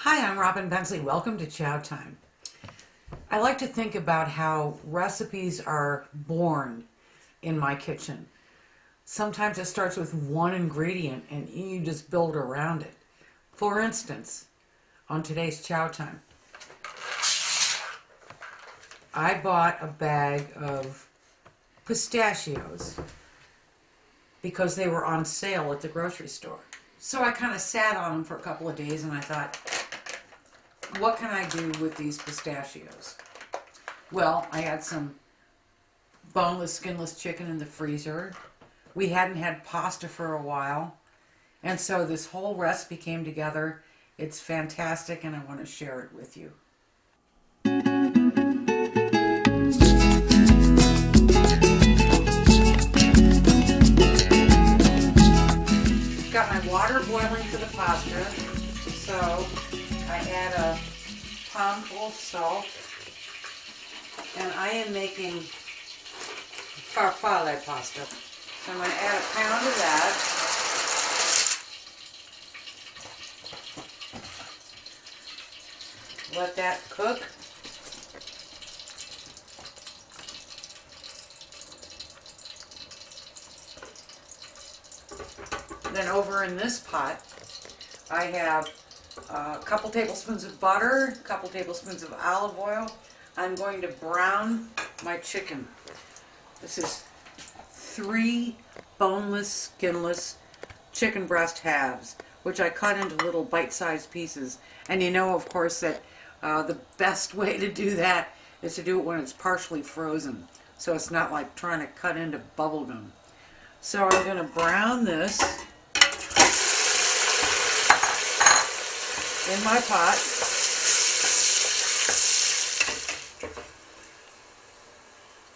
Hi, I'm Robin Bensley. Welcome to Chow Time. I like to think about how recipes are born in my kitchen. Sometimes it starts with one ingredient and you just build around it. For instance, on today's Chow Time, I bought a bag of pistachios because they were on sale at the grocery store. So I kind of sat on them for a couple of days and I thought, what can I do with these pistachios? Well, I had some boneless, skinless chicken in the freezer. We hadn't had pasta for a while. And so this whole recipe came together. It's fantastic and I want to share it with you. Got my water boiling for the pasta. So I add a palmful of salt. And I am making farfalle pasta. So I'm going to add a pound of that. Let that cook. Then over in this pot, I have a couple tablespoons of butter, a couple tablespoons of olive oil. I'm going to brown my chicken. This is 3 boneless, skinless chicken breast halves, which I cut into little bite-sized pieces. And you know, of course, that the best way to do that is to do it when it's partially frozen. So it's not like trying to cut into bubble gum. So I'm going to brown this in my pot.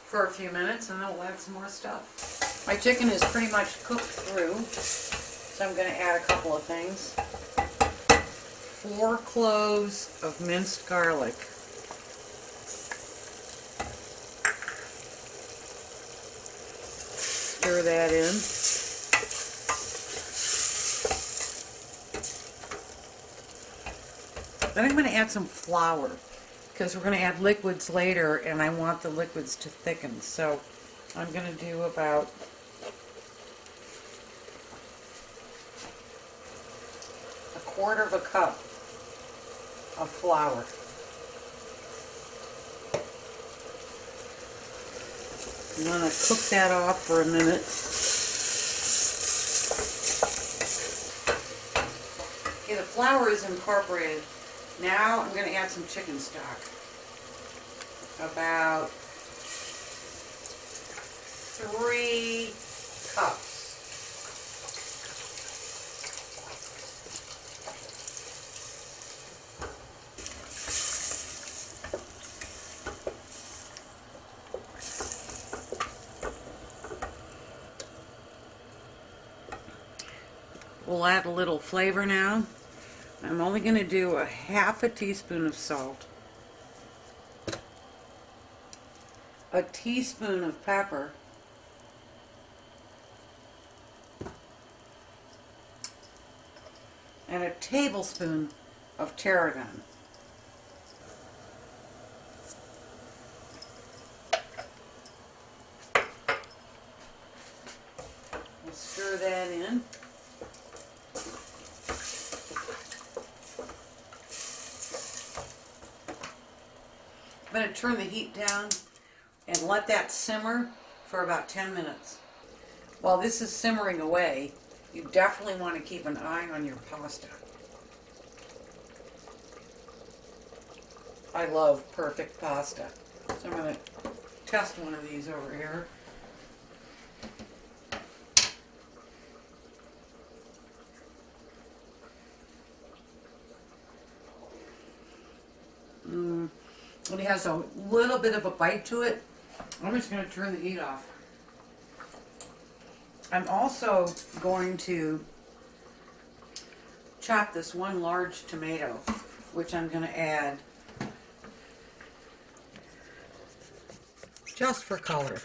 For a few minutes and then we'll add some more stuff. My chicken is pretty much cooked through, so I'm going to add a couple of things. 4 cloves of minced garlic. Stir that in. Then I'm going to add some flour, because we're going to add liquids later and I want the liquids to thicken. So I'm going to do about a 1/4 cup of flour. I'm going to cook that off for a minute. Okay, the flour is incorporated. Now I'm going to add some chicken stock. About 3 cups. We'll add a little flavor now. I'm only going to do a 1/2 teaspoon of salt, a teaspoon of pepper, and a tablespoon of tarragon. We'll stir that in. I'm going to turn the heat down and let that simmer for about 10 minutes. While this is simmering away, you definitely want to keep an eye on your pasta. I love perfect pasta. So I'm going to test one of these over here. It has a little bit of a bite to it. I'm just going to turn the heat off. I'm also going to chop this 1 large tomato, which I'm going to add just for color.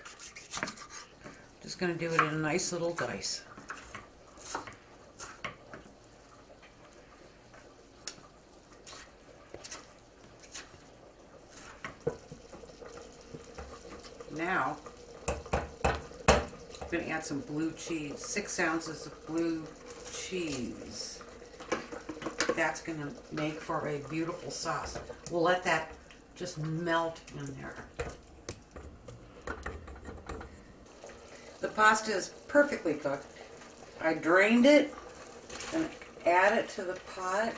Just going to do it in a nice little dice. Now, I'm going to add some blue cheese, 6 ounces of blue cheese. That's going to make for a beautiful sauce. We'll let that just melt in there. The pasta is perfectly cooked. I drained it and add it to the pot.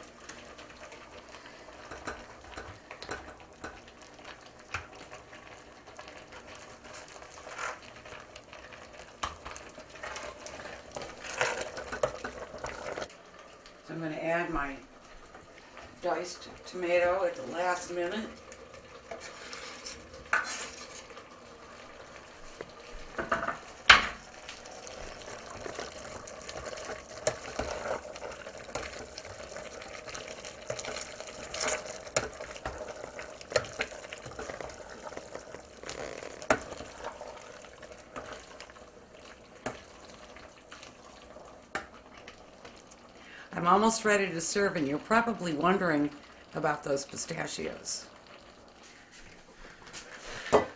So I'm going to add my diced tomato at the last minute. I'm almost ready to serve, and you're probably wondering about those pistachios. Put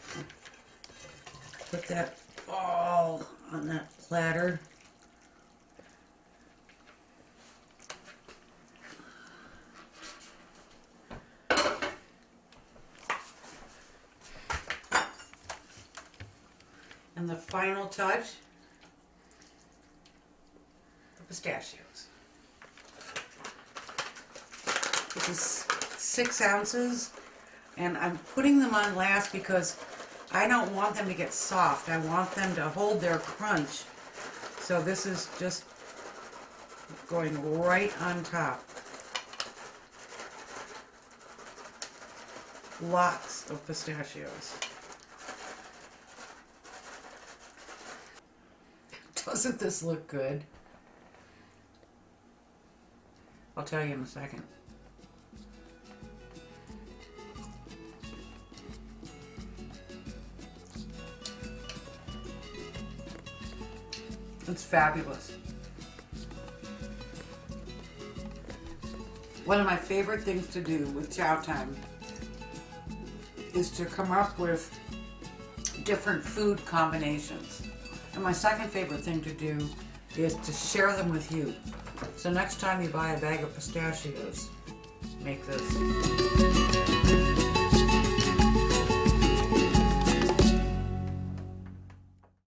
that all on that platter. And the final touch, the pistachios. This is 6 ounces, and I'm putting them on last because I don't want them to get soft. I want them to hold their crunch. So this is just going right on top. Lots of pistachios. Doesn't this look good? I'll tell you in a second. It's fabulous. One of my favorite things to do with chow time is to come up with different food combinations. And my second favorite thing to do is to share them with you. So next time you buy a bag of pistachios, make this.